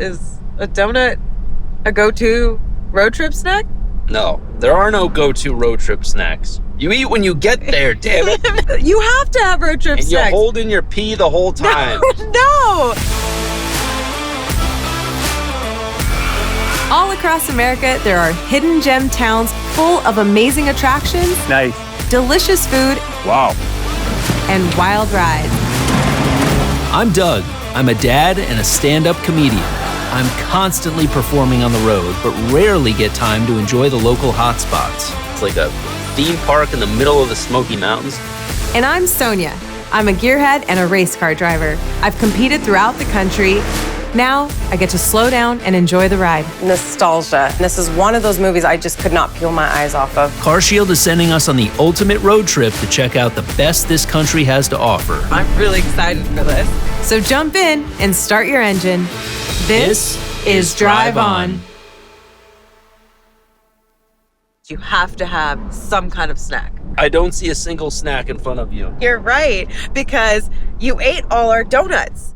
Is a donut a go-to road trip snack? No, there are no go-to road trip snacks. You eat when you get there, damn it. You have to have road trip And snacks. you hold in your pee the whole time. No! All across America, there are hidden gem towns full of amazing attractions, Nice. delicious food, Wow. and wild rides. I'm Doug. I'm a dad and a stand-up comedian. I'm constantly performing on the road, but rarely get time to enjoy the local hotspots. It's like a theme park in the middle of the Smoky Mountains. And I'm Sonya. I'm a gearhead and a race car driver. I've competed throughout the country. Now I get to slow down and enjoy the ride. Nostalgia. This is one of those movies I just could not peel my eyes off of. CarShield is sending us on the ultimate road trip to check out the best this country has to offer. I'm really excited for this. So jump in and start your engine. This is Drive On. You have to have some kind of snack. I don't see a single snack in front of you. You're right, because you ate all our donuts.